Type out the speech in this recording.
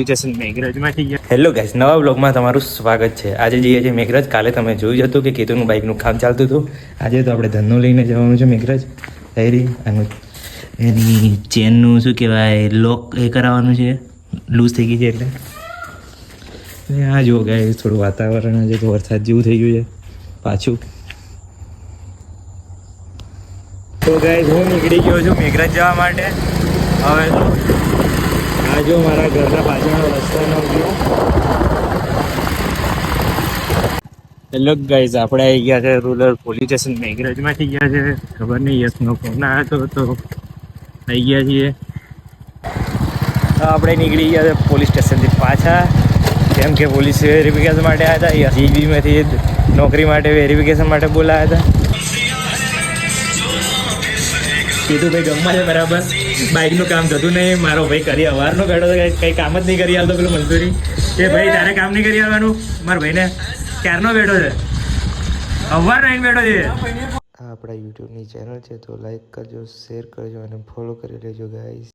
Hello guys, નવા બ્લોગમાં તમારું સ્વાગત છે. આજે જઈએ છીએ મેઘરજ. કાલે તમે જોયું હતું કે કેતુનું બાઇકનું કામ ચાલતું હતું. આજે તો આપણે ધનનું લઈને જવાનું છે મેઘરજ. હેરી અને એની ચેનનું શું કહેવાય લોક એ કરાવવાનું છે, લૂઝ થઈ ગઈ છે એટલે. આ જુઓ ગાઈસ, થોડું વાતાવરણ આજે તો વરસાદ જેવું થઈ ગયું છે પાછું. તો ગાઈસ, હું નીકળી ગયો છું મેઘરજ જવા માટે. હવે આ જો મારા ઘરના પાછળનો રસ્તાનો વ્યૂ. હેલો ગાઈઝ, આપણે આવી ગયા છે રૂરલ પોલીસ સ્ટેશન મેઘરજમાંથી ગયા છે. ખબર નહીં યશનો ફોન આવ્યો તો આવી ગયા છીએ. આપણે નીકળી ગયા છે પોલીસ સ્ટેશનથી પાછા, કેમ કે પોલીસ વેરિફિકેશન માટે આવ્યા હતા. જીબીમાંથી નોકરી માટે વેરિફિકેશન માટે બોલાવ્યા હતા. કીધું ભાઈ ગમવા છે બરાબર, બાઇકનું કામ થતું નહીં. મારો ભાઈ કરી અવારનો બેઠો તો કંઈ કામ જ નહીં કરી આવતો પેલું મંજૂરી. એ ભાઈ તારે કામ નહીં કરી આવવાનું, મારા ભાઈને ક્યારનો બેઠો છે, અવાર નહીં બેઠો છે. આ આપણા યુટ્યુબની ચેનલ છે, તો લાઈક કરજો, શેર કરજો અને ફોલો કરી લેજો ગાઈસ.